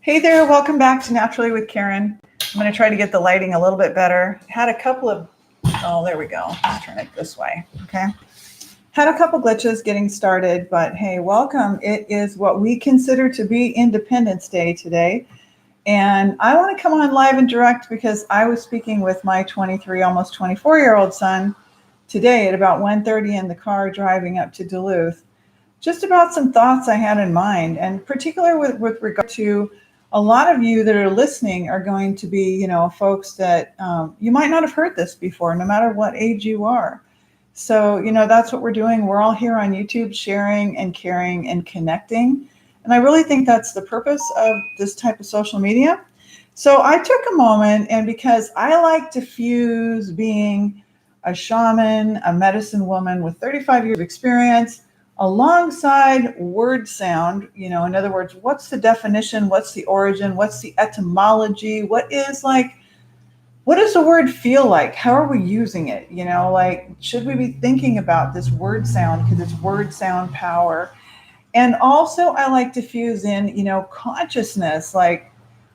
Hey there, welcome back to Naturally with Karen. I'm going to try to get the lighting a little bit better. Had a couple of, there we go. Let's turn it this way, okay? Had a couple glitches getting started, but hey, welcome. It is what we consider to be Independence Day today. And I want to come on live and direct because I was speaking with my 23, almost 24-year-old son today at about 1:30 in the car driving up to Duluth, just about some thoughts I had in mind, and particularly with regard to a lot of you that are listening are going to be, folks that you might not have heard this before, no matter what age you are. So, that's what we're doing. We're all here on YouTube sharing and caring and connecting. And I really think that's the purpose of this type of social media. So I took a moment, and because I like to fuse being a shaman, a medicine woman with 35 years of experience, alongside word sound, in other words, what's the definition? What's the origin? What's the etymology? What does the word feel like? How are we using it? Should we be thinking about this word sound because it's word sound power? And also I like to fuse in, consciousness,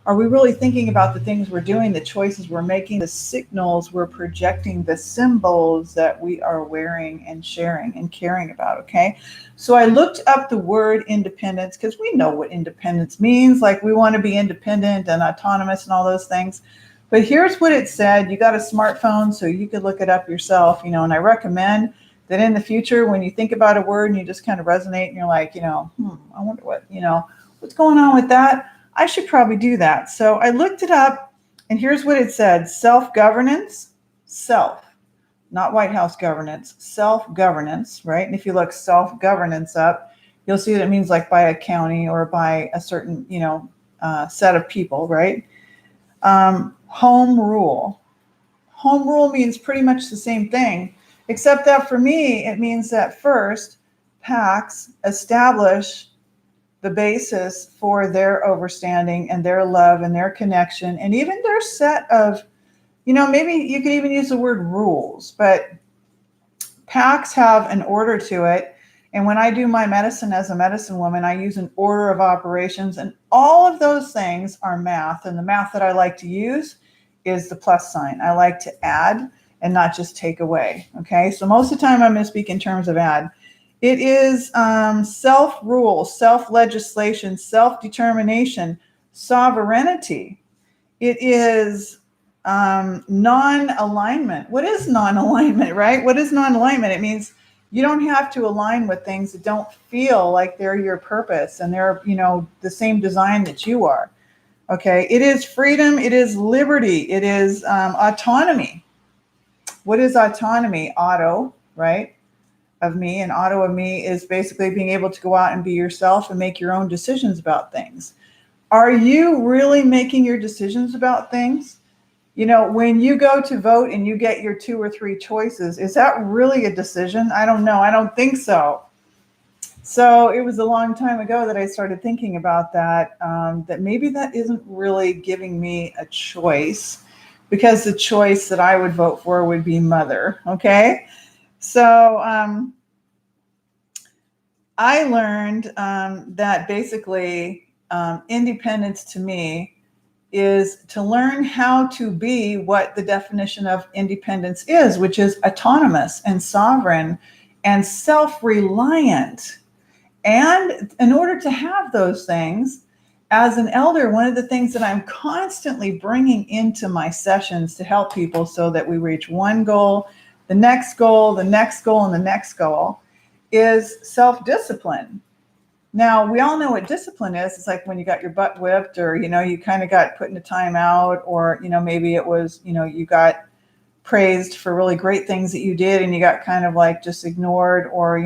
are we really thinking about the things we're doing, the choices we're making, the signals we're projecting, the symbols that we are wearing and sharing and caring about, okay? So I looked up the word independence because we know what independence means. We want to be independent and autonomous and all those things. But here's what it said. You got a smartphone, so you could look it up yourself, and I recommend that in the future, when you think about a word and you just kind of resonate and you're like, I wonder what's going on with that? I should probably do that. So I looked it up, and here's what it said. Self-governance, not White House governance, self-governance, right? And if you look self-governance up, you'll see that it means by a county or by a certain, set of people, right? Home rule. Home rule means pretty much the same thing, except that for me, it means that first, PACs establish the basis for their overstanding and their love and their connection and even their set of, maybe you could even use the word rules, but PACs have an order to it. And when I do my medicine as a medicine woman, I use an order of operations, and all of those things are math. And the math that I like to use is the plus sign. I like to add and not just take away. Okay. So most of the time I'm going to speak in terms of add. It is self-rule, self-legislation, self-determination, sovereignty. It is non-alignment. What is non-alignment, right? What is non-alignment? It means you don't have to align with things that don't feel like they're your purpose and they're, the same design that you are. Okay. It is freedom. It is liberty. It is autonomy. What is autonomy? Auto, right? Of me, and auto of me is basically being able to go out and be yourself and make your own decisions about things. Are you really making your decisions about things? When you go to vote and you get your 2 or 3 choices, is that really a decision? I don't know. I don't think so. So it was a long time ago that I started thinking about that, that maybe that isn't really giving me a choice, because the choice that I would vote for would be mother. Okay. So I learned that basically independence to me is to learn how to be what the definition of independence is, which is autonomous and sovereign and self-reliant. And in order to have those things, as an elder, one of the things that I'm constantly bringing into my sessions to help people so that we reach one goal, the next goal, the next goal, and the next goal is self-discipline. Now, we all know what discipline is. It's like when you got your butt whipped, or, you kind of got put in a timeout, or, maybe it was, you got praised for really great things that you did and you got kind of just ignored, or,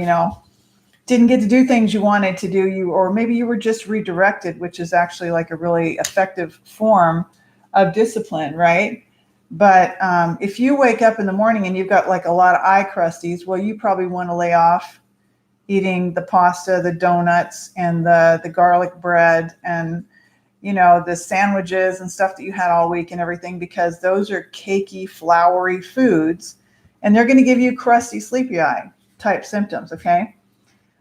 didn't get to do things you wanted to do, or maybe you were just redirected, which is actually a really effective form of discipline, right? But if you wake up in the morning and you've got a lot of eye crusties, well, you probably want to lay off eating the pasta, the donuts, and the garlic bread, and the sandwiches and stuff that you had all week and everything, because those are cakey, floury foods, and they're going to give you crusty, sleepy eye type symptoms. Okay.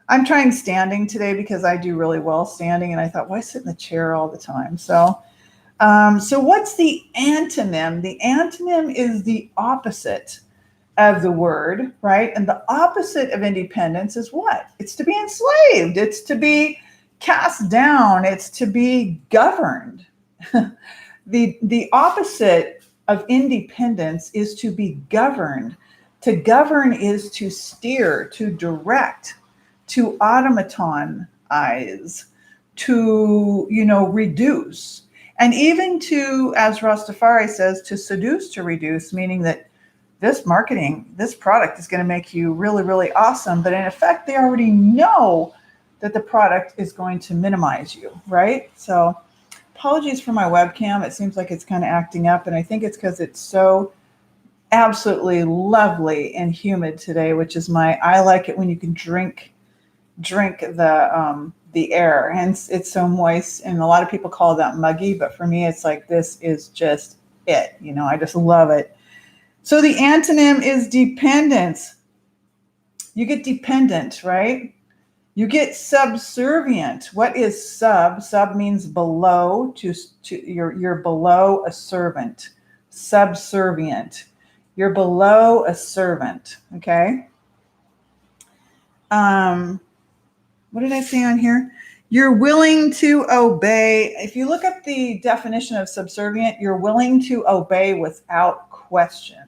I'm trying standing today because I do really well standing, and I thought, why sit in the chair all the time? So what's the antonym? The antonym is the opposite of the word, right? And the opposite of independence is what? It's to be enslaved. It's to be cast down. It's to be governed. The opposite of independence is to be governed. To govern is to steer, to direct, to automatize, to, reduce. And even to, as Rastafari says, to seduce, to reduce, meaning that this product is going to make you really, really awesome. But in effect, they already know that the product is going to minimize you, right? So apologies for my webcam. It seems like it's kind of acting up. And I think it's because it's so absolutely lovely and humid today, which is I like it when you can drink the air, and it's so moist, and a lot of people call that muggy, but for me it's like, this is just it, I just love it. So the antonym is dependence. You get dependent, right? You get subservient. What is sub? Sub means below, you're below a servant. Subservient. You're below a servant, okay? What did I say on here? You're willing to obey. If you look up the definition of subservient, you're willing to obey without question,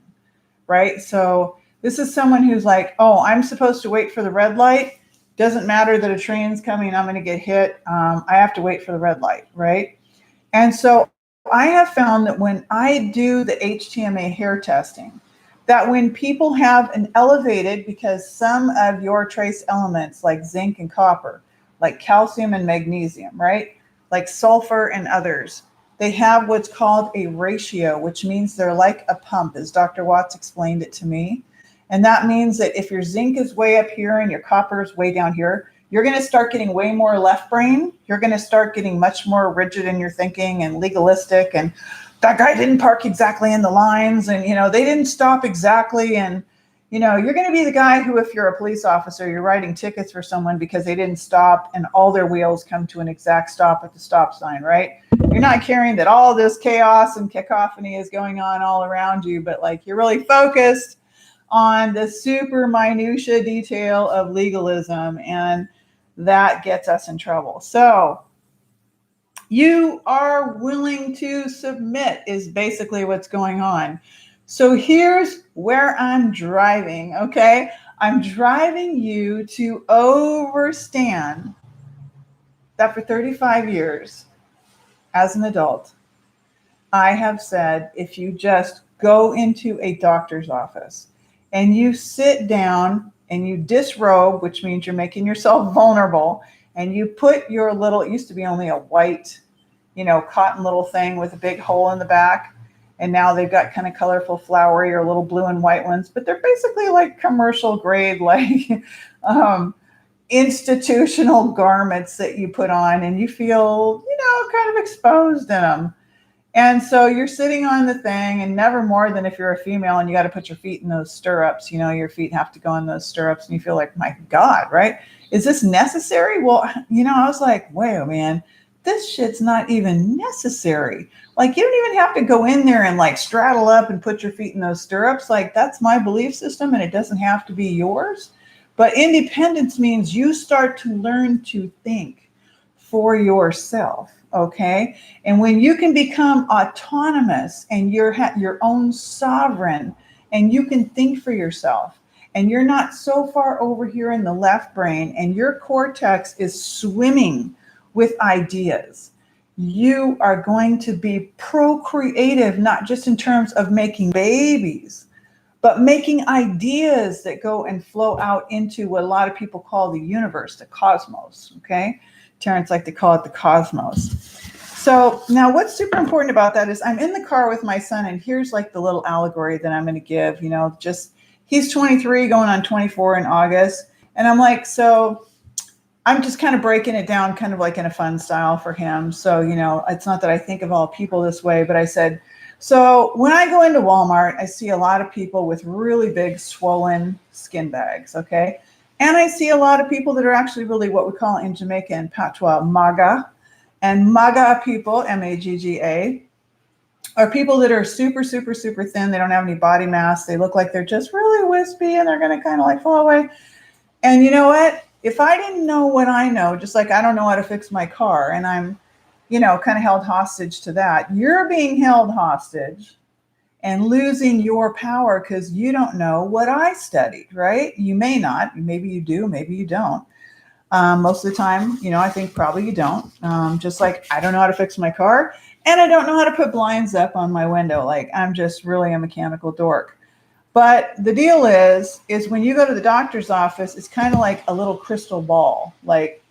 right? So this is someone who's like, oh, I'm supposed to wait for the red light. Doesn't matter that a train's coming, I'm going to get hit. I have to wait for the red light, right? And so I have found that when I do the HTMA hair testing, that when people have an elevated, because some of your trace elements like zinc and copper, like calcium and magnesium, right? Like sulfur and others, they have what's called a ratio, which means they're like a pump, as Dr. Watts explained it to me. And that means that if your zinc is way up here and your copper is way down here, you're going to start getting way more left brain. You're going to start getting much more rigid in your thinking and legalistic, and that guy didn't park exactly in the lines, and they didn't stop exactly, and you're going to be the guy who, if you're a police officer, you're writing tickets for someone because they didn't stop and all their wheels come to an exact stop at the stop sign, right? You're not caring that all this chaos and cacophony is going on all around you, but like you're really focused on the super minutia detail of legalism, and that gets us in trouble. So you are willing to submit is basically what's going on. So here's where I'm driving, okay? I'm driving you to understand that for 35 years as an adult, I have said, if you just go into a doctor's office and you sit down and you disrobe, which means you're making yourself vulnerable, and you put your little, it used to be only a white, cotton little thing with a big hole in the back. And now they've got kind of colorful, flowery, or little blue and white ones, but they're basically like commercial grade, like institutional garments that you put on, and you feel, kind of exposed in them. And so you're sitting on the thing, and never more than if you're a female and you got to put your feet in those stirrups, your feet have to go in those stirrups, and you feel like, my God, right? Is this necessary? Well, I was like, wait, man, this shit's not even necessary. Like, you don't even have to go in there and like straddle up and put your feet in those stirrups. Like, that's my belief system, and it doesn't have to be yours. But independence means you start to learn to think for yourself. Okay. And when you can become autonomous and you're your own sovereign, and you can think for yourself, and you're not so far over here in the left brain, and your cortex is swimming with ideas, you are going to be procreative, not just in terms of making babies, but making ideas that go and flow out into what a lot of people call the universe, the cosmos. Okay. Terrence liked to call it the cosmos. So now what's super important about that is I'm in the car with my son, and here's like the little allegory that I'm going to give, just he's 23 going on 24 in August. And I'm like, so I'm just kind of breaking it down kind of like in a fun style for him. So, it's not that I think of all people this way, but I said, so when I go into Walmart, I see a lot of people with really big swollen skin bags. Okay. And I see a lot of people that are actually really what we call in Jamaica and patois MAGA. And MAGA people, MAGGA, are people that are super, super, super thin. They don't have any body mass. They look like they're just really wispy and they're going to kind of like fall away. And you know what? If I didn't know what I know, just like I don't know how to fix my car and I'm, kind of held hostage to that, you're being held hostage and losing your power because you don't know what I studied, right? You may not. Maybe you do. Maybe you don't. Most of the time, I think probably you don't. Just like I don't know how to fix my car and I don't know how to put blinds up on my window. Like I'm just really a mechanical dork. But the deal is when you go to the doctor's office, it's kind of like a little crystal ball. Like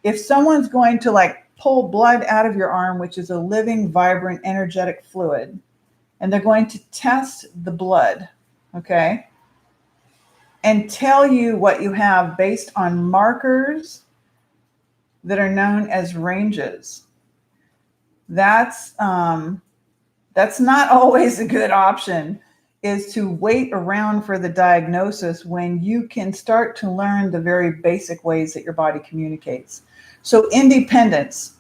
if someone's going to like pull blood out of your arm, which is a living, vibrant, energetic fluid, and they're going to test the blood, okay, and tell you what you have based on markers that are known as ranges. That's not always a good option, is to wait around for the diagnosis when you can start to learn the very basic ways that your body communicates. So independence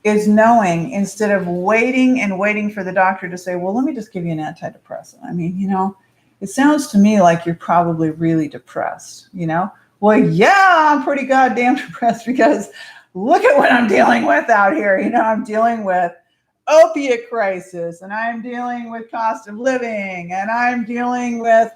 is knowing, instead of waiting for the doctor to say, well, let me just give you an antidepressant. I mean, it sounds to me like you're probably really depressed, Well, yeah, I'm pretty goddamn depressed because look at what I'm dealing with out here. I'm dealing with opiate crisis and I'm dealing with cost of living and I'm dealing with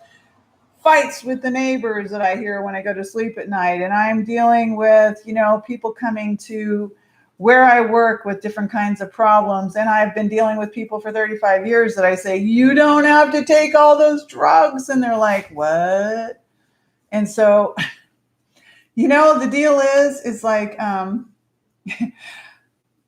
fights with the neighbors that I hear when I go to sleep at night. And I'm dealing with, people coming to where I work with different kinds of problems. And I've been dealing with people for 35 years that I say, you don't have to take all those drugs. And they're like, what? And so, the deal is like,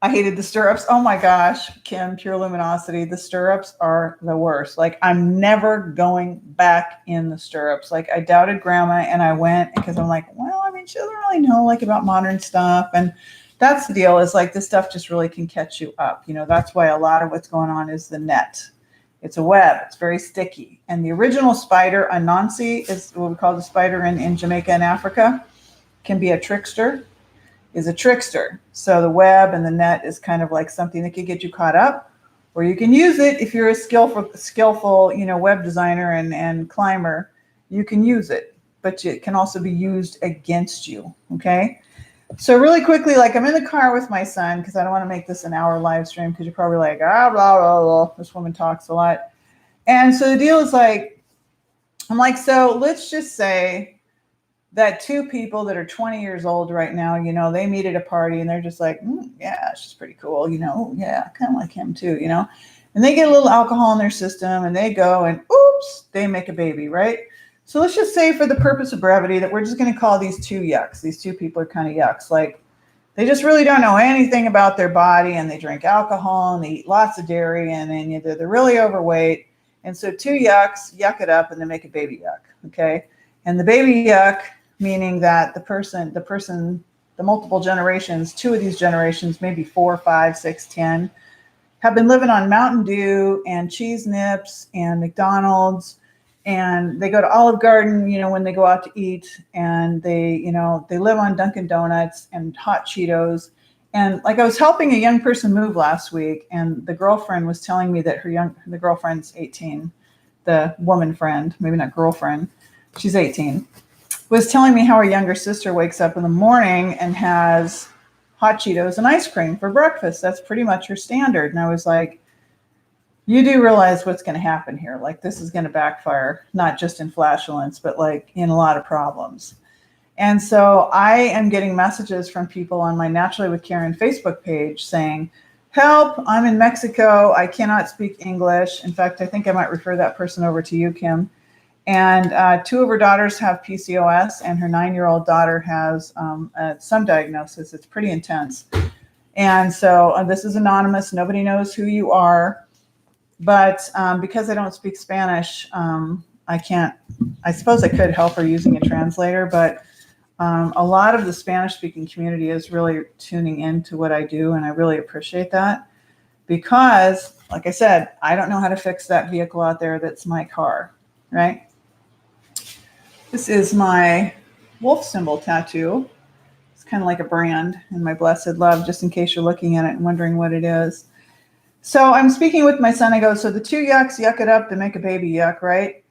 I hated the stirrups. Oh my gosh, Kim, pure luminosity. The stirrups are the worst. Like I'm never going back in the stirrups. Like I doubted grandma and I went because I'm like, well, I mean, she doesn't really know like about modern stuff. And that's the deal, is like this stuff just really can catch you up. That's why a lot of what's going on is the net. It's a web. It's very sticky. And the original spider, Anansi, is what we call the spider in Jamaica and Africa, can be a trickster. So the web and the net is kind of like something that could get you caught up, or you can use it if you're a skillful, web designer and climber. You can use it, but it can also be used against you. Okay. So really quickly, like I'm in the car with my son because I don't want to make this an hour live stream because you're probably like, blah, blah, blah. This woman talks a lot. And so the deal is like, I'm like, so let's just say that two people that are 20 years old right now, they meet at a party and they're just like, yeah, she's pretty cool. Yeah, kind of like him too, and they get a little alcohol in their system and they go and oops, they make a baby, right? So let's just say for the purpose of brevity that we're just going to call these two yucks. These two people are kind of yucks. Like they just really don't know anything about their body and they drink alcohol and they eat lots of dairy and then they're really overweight. And so two yucks yuck it up and they make a baby yuck. Okay. And the baby yuck, meaning that the multiple generations, two of these generations, maybe 4, 5, 6, 10, have been living on Mountain Dew and cheese nips and McDonald's. And they go to Olive Garden, when they go out to eat, and they live on Dunkin' Donuts and hot Cheetos. And like I was helping a young person move last week, and the girlfriend was telling me that the girlfriend's 18, the woman friend, maybe not girlfriend, she's 18, was telling me how her younger sister wakes up in the morning and has hot Cheetos and ice cream for breakfast. That's pretty much her standard. And I was like, you do realize what's going to happen here. Like this is going to backfire, not just in flatulence, but like in a lot of problems. And so I am getting messages from people on my Naturally with Karen Facebook page saying, help, I'm in Mexico. I cannot speak English. In fact, I think I might refer that person over to you, Kim. And two of her daughters have PCOS and her 9-year-old daughter has some diagnosis. It's pretty intense. And so this is anonymous. Nobody knows who you are. But because I don't speak Spanish, I can't, I suppose I could help her using a translator, but a lot of the Spanish-speaking community is really tuning into what I do, and I really appreciate that because, like I said, I don't know how to fix that vehicle out there that's my car, right? This is my wolf symbol tattoo. It's kind of like a brand in my blessed love, just in case you're looking at it and wondering what it is. So I'm speaking with my son. I go, so the two yucks yuck it up to make a baby yuck, right?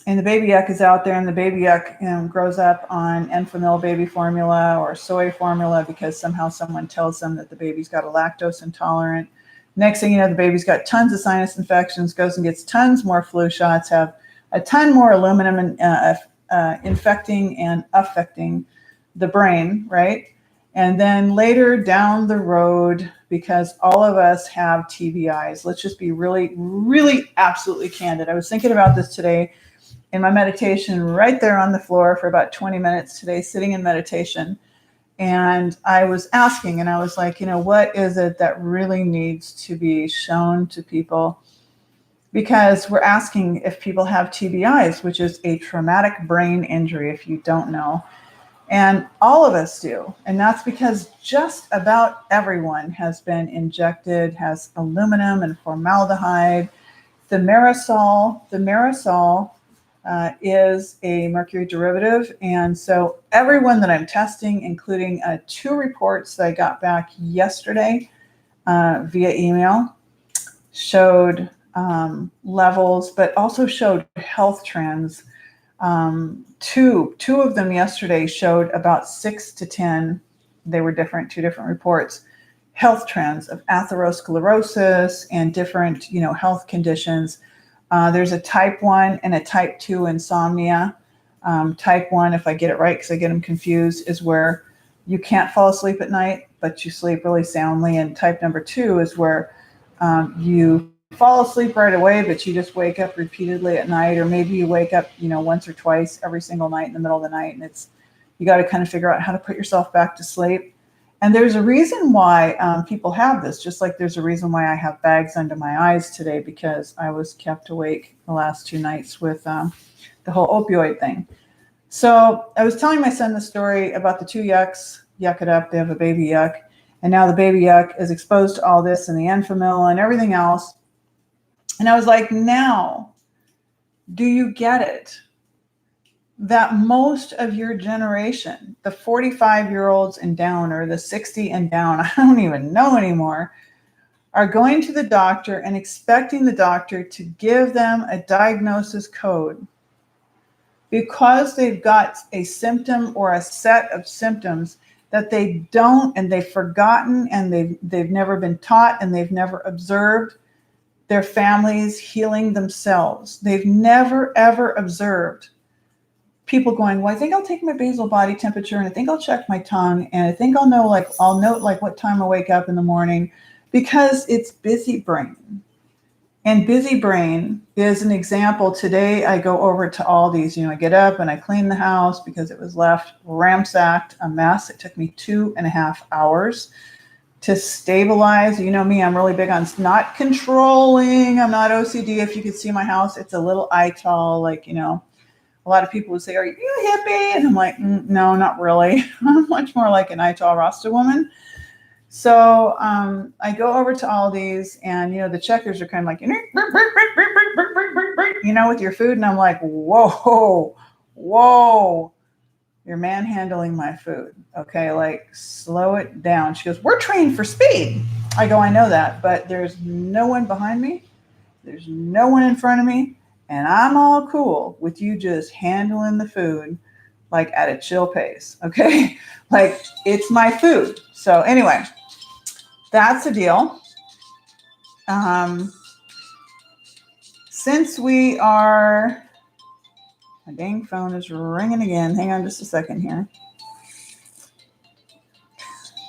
And the baby yuck is out there, and the baby yuck grows up on Enfamil baby formula or soy formula because somehow someone tells them that the baby's got a lactose intolerant. Next thing you know, the baby's got tons of sinus infections, goes and gets tons more flu shots, have a ton more aluminum infecting and affecting the brain, right? And then later down the road, because all of us have TBIs, let's just be really, really absolutely candid. I was thinking about this today in my meditation right there on the floor for about 20 minutes today, sitting in meditation. And I was asking, and I was like, what is it that really needs to be shown to people? Because we're asking if people have TBIs, which is a traumatic brain injury, if you don't know. And all of us do. And that's because just about everyone has been injected, has aluminum and formaldehyde. The Marisol is a mercury derivative. And so everyone that I'm testing, including 2 reports that I got back yesterday via email, showed levels, but also showed health trends. Two of them yesterday showed about 6 to 10. They were different, 2 different reports, health trends of atherosclerosis and different, health conditions. There's a type 1 and a type 2 insomnia. Type 1, if I get it right, because I get them confused, is where you can't fall asleep at night, but you sleep really soundly. And type number 2 is where you fall asleep right away, but you just wake up repeatedly at night, or maybe you wake up, once or twice every single night in the middle of the night, and you got to kind of figure out how to put yourself back to sleep. And there's a reason why people have this, just like there's a reason why I have bags under my eyes today, because I was kept awake the last 2 nights with the whole opioid thing. So I was telling my son the story about the 2 yucks, yuck it up, they have a baby yuck, and now the baby yuck is exposed to all this and the Enfamil and everything else. And I was like, now, do you get it? That most of your generation, the 45-year-olds and down, or the 60 and down, I don't even know anymore, are going to the doctor and expecting the doctor to give them a diagnosis code because they've got a symptom or a set of symptoms that they don't, and they've forgotten, and they've never been taught, and they've never observed their families healing themselves. They've never, ever observed people going, well, I think I'll take my basal body temperature, and I think I'll check my tongue, and I think I'll note what time I wake up in the morning, because it's busy brain. And busy brain is an example. Today I go over to Aldi's, I get up and I clean the house because it was left ransacked, a mess. It took me 2.5 hours to stabilize. You know me, I'm really big on not controlling. I'm not OCD. If you could see my house, it's a little ital, a lot of people would say, are you a hippie? And I'm like, no, not really. I'm much more like an ital Rasta woman. So I go over to Aldi's, and, the checkers are kind of like, with your food. And I'm like, whoa, you're manhandling my food. Okay, slow it down. She goes, we're trained for speed. I go, I know that, but there's no one behind me. There's no one in front of me. And I'm all cool with you just handling the food at a chill pace. Okay, it's my food. So anyway, that's the deal. Since we are, my dang phone is ringing again. Hang on just a second here.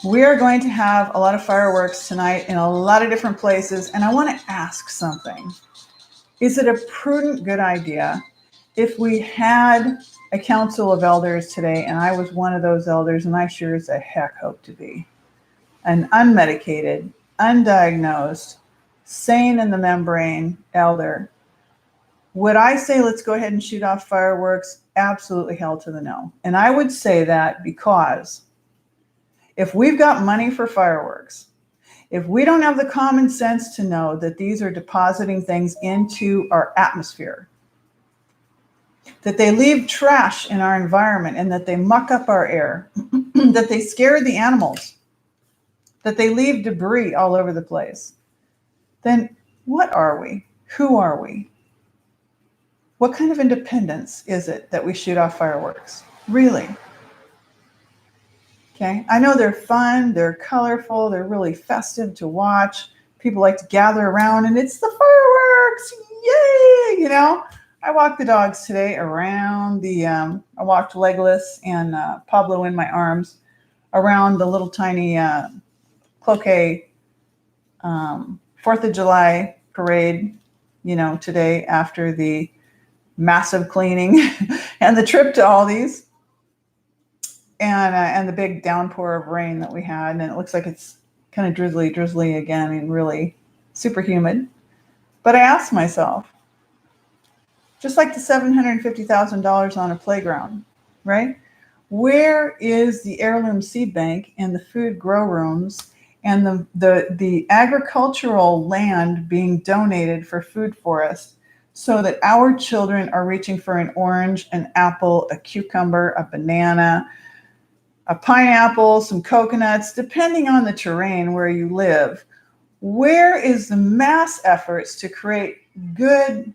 We are going to have a lot of fireworks tonight in a lot of different places. And I want to ask something. Is it a prudent, good idea if we had a council of elders today, and I was one of those elders, and I sure as a heck hope to be, an unmedicated, undiagnosed, sane in the membrane elder, would I say, let's go ahead and shoot off fireworks? Absolutely hell to the no. And I would say that because if we've got money for fireworks, if we don't have the common sense to know that these are depositing things into our atmosphere, that they leave trash in our environment and that they muck up our air, that they scare the animals, that they leave debris all over the place, then what are we? Who are we? What kind of independence is it that we shoot off fireworks? Really? Okay. I know they're fun, they're colorful, they're really festive to watch. People like to gather around and it's the fireworks. Yay! You know, I walked the dogs today around I walked Legolas and Pablo in my arms around the little tiny Cloquet 4th of July parade, you know, today after the massive cleaning and the trip to Aldi's and the big downpour of rain that we had. And it looks like it's kind of drizzly again and really super humid. But I asked myself, just like the $750,000 on a playground, right? Where is the heirloom seed bank and the food grow rooms and the agricultural land being donated for food forests so that our children are reaching for an orange, an apple, a cucumber, a banana, a pineapple, some coconuts, depending on the terrain where you live? Where is the mass efforts to create good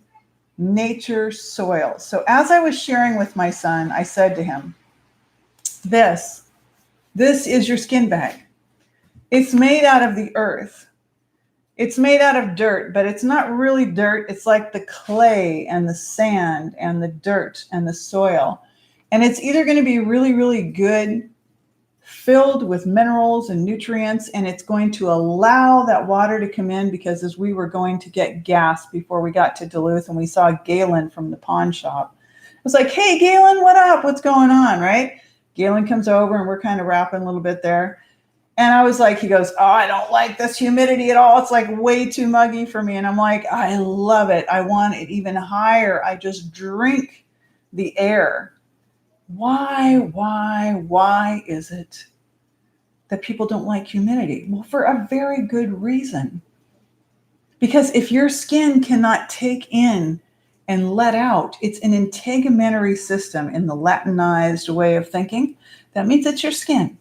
nature soil? So as I was sharing with my son, I said to him, this is your skin bag. It's made out of the earth. It's made out of dirt, but it's not really dirt. It's like the clay and the sand and the dirt and the soil. And it's either going to be really, really good, filled with minerals and nutrients, and it's going to allow that water to come in, because as we were going to get gas before we got to Duluth and we saw Galen from the pawn shop, I was like, hey, Galen, what up? What's going on, right? Galen comes over and we're kind of rapping a little bit there. And I was like, he goes, oh, I don't like this humidity at all. It's like way too muggy for me. And I'm like, I love it. I want it even higher. I just drink the air. Why is it that people don't like humidity? Well, for a very good reason. Because if your skin cannot take in and let out, it's an integumentary system in the Latinized way of thinking. That means it's your skin.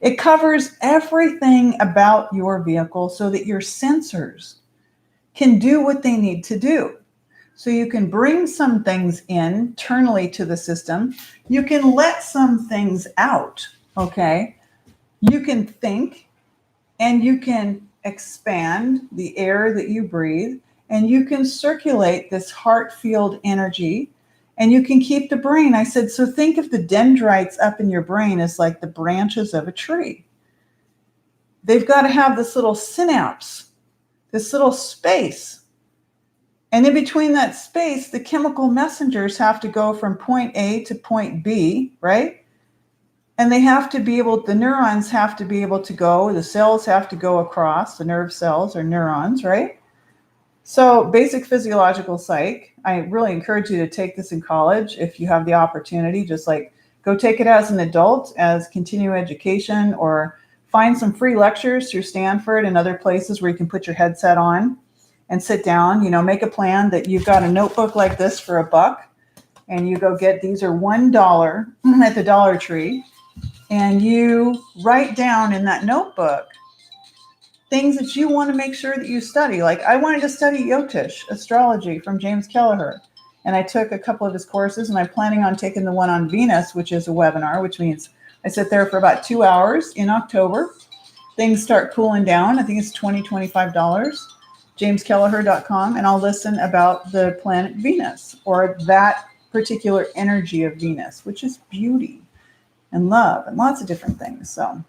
It covers everything about your vehicle so that your sensors can do what they need to do. So you can bring some things internally to the system. You can let some things out, okay? You can think and you can expand the air that you breathe, and you can circulate this heart field energy, and you can keep the brain. I said, so think of the dendrites up in your brain as like the branches of a tree. They've got to have this little synapse, this little space. And in between that space, the chemical messengers have to go from point A to point B, right? And they have to be able, the neurons have to be able to go, the cells have to go across, the nerve cells or neurons, right? So basic physiological psych, I really encourage you to take this in college if you have the opportunity. Just like go take it as an adult, as continuing education, or find some free lectures through Stanford and other places where you can put your headset on and sit down. You know, make a plan that you've got a notebook like this for $1, and you go get, these are $1 at the Dollar Tree, and you write down in that notebook things that you want to make sure that you study. Like I wanted to study Yotish astrology from James Kelleher, and I took a couple of his courses, and I'm planning on taking the one on Venus, which is a webinar, which means I sit there for about 2 hours in October. Things start cooling down. I think it's $25, jameskelleher.com, and I'll listen about the planet Venus, or that particular energy of Venus, which is beauty and love and lots of different things. So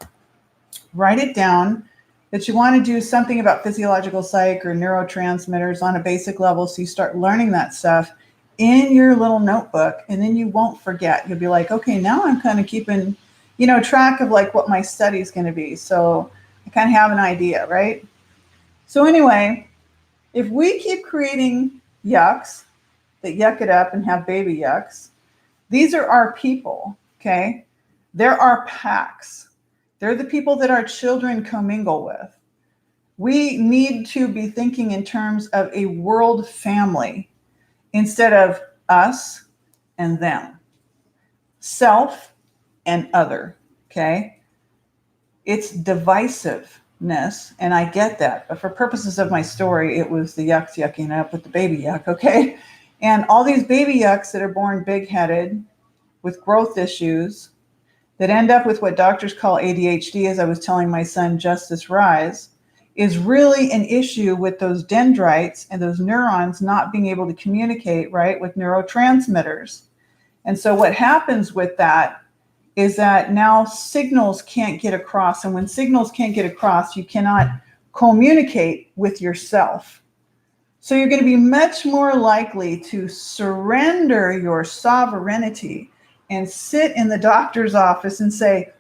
write it down that you want to do something about physiological psych or neurotransmitters on a basic level. So you start learning that stuff in your little notebook, and then you won't forget. You'll be like, okay, now I'm kind of keeping, you know, track of like what my study is going to be. So I kind of have an idea, right? So anyway, if we keep creating yucks that yuck it up and have baby yucks, these are our people, okay? They're our packs. They're the people that our children commingle with. We need to be thinking in terms of a world family instead of us and them, self and other, okay? It's divisiveness, and I get that. But for purposes of my story, it was the yucks yucking up with the baby yuck, okay? And all these baby yucks that are born big-headed with growth issues that end up with what doctors call ADHD, as I was telling my son Justice Rise, is really an issue with those dendrites and those neurons not being able to communicate, right, with neurotransmitters. And so what happens with that is that now signals can't get across. And when signals can't get across, you cannot communicate with yourself. So you're going to be much more likely to surrender your sovereignty and sit in the doctor's office and say,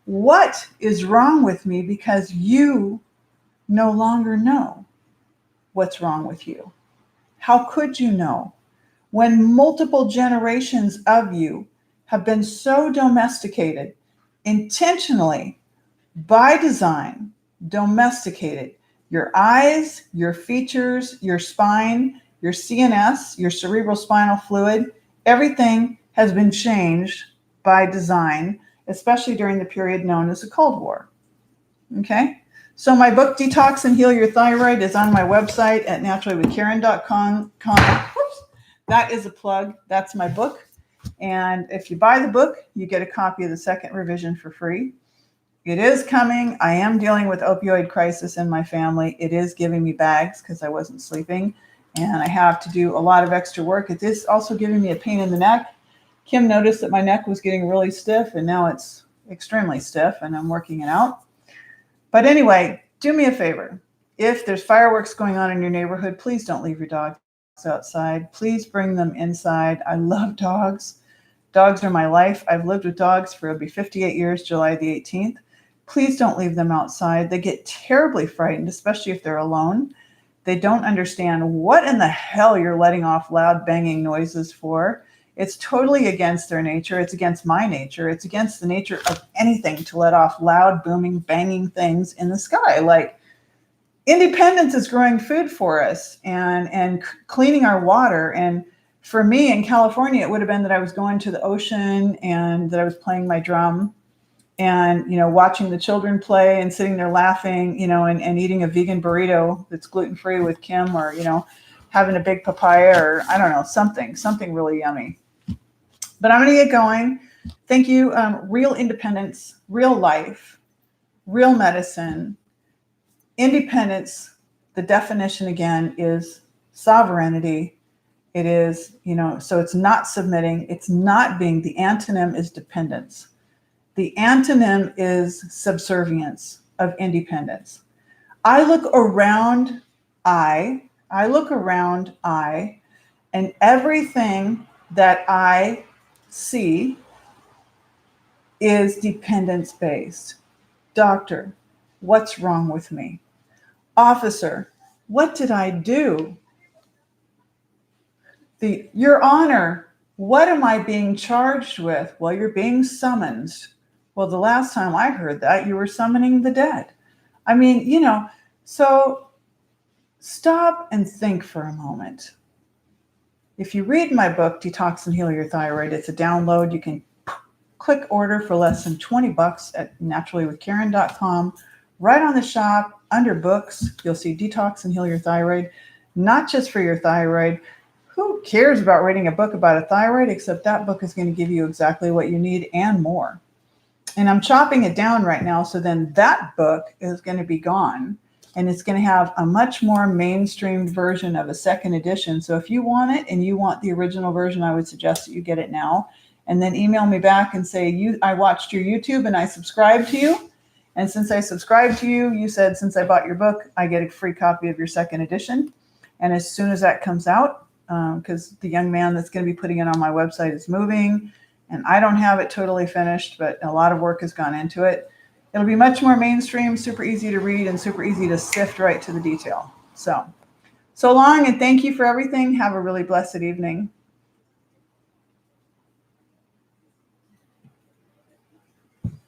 what is wrong with me? Because you no longer know what's wrong with you. How could you know when multiple generations of you have been so domesticated, intentionally, by design, domesticated? Your eyes, your features, your spine, your CNS, your cerebral spinal fluid, everything has been changed by design, especially during the period known as the Cold War. Okay? So my book, Detox and Heal Your Thyroid, is on my website at naturallywithkaren.com. That is a plug. That's my book. And if you buy the book, you get a copy of the second revision for free. It is coming. I am dealing with opioid crisis in my family. It is giving me bags because I wasn't sleeping, and I have to do a lot of extra work. It is also giving me a pain in the neck. Kim noticed that my neck was getting really stiff, and now it's extremely stiff, and I'm working it out. But anyway, do me a favor. If there's fireworks going on in your neighborhood, please don't leave your dogs outside. Please bring them inside. I love dogs. Dogs are my life. I've lived with dogs for, it'll be 58 years, July the 18th. Please don't leave them outside. They get terribly frightened, especially if they're alone. They don't understand what in the hell you're letting off loud banging noises for. It's totally against their nature. It's against my nature. It's against the nature of anything to let off loud, booming, banging things in the sky. Like, independence is growing food for us and cleaning our water. And for me in California, it would have been that I was going to the ocean and that I was playing my drum and, watching the children play and sitting there laughing, and eating a vegan burrito that's gluten-free with Kim, or, having a big papaya, or I don't know, something really yummy. But I'm going to get going. Thank you. Real independence, real life, real medicine. Independence, the definition again is sovereignty. It is, so it's not submitting. It's not being. The antonym is dependence. The antonym is subservience of independence. I look around, and everything that I see is dependence-based. Doctor, what's wrong with me? Officer, what did I do? Your Honor, what am I being charged with? Well, you're being summoned. Well, the last time I heard that, you were summoning the dead. I mean, so stop and think for a moment. If you read my book, Detox and Heal Your Thyroid, it's a download. You can click order for less than $20 at naturallywithkaren.com. Right on the shop, under books, you'll see Detox and Heal Your Thyroid, not just for your thyroid. Who cares about reading a book about a thyroid, except that book is going to give you exactly what you need and more. And I'm chopping it down right now, so then that book is going to be gone, and it's going to have a much more mainstream version of a second edition. So if you want it and you want the original version, I would suggest that you get it now, and then email me back and say, I watched your YouTube and I subscribed to you. And since I subscribed to you, you said, since I bought your book, I get a free copy of your second edition. And as soon as that comes out, because the young man that's going to be putting it on my website is moving, and I don't have it totally finished, but a lot of work has gone into it. It'll be much more mainstream, super easy to read, and super easy to sift right to the detail. So long, and thank you for everything. Have a really blessed evening.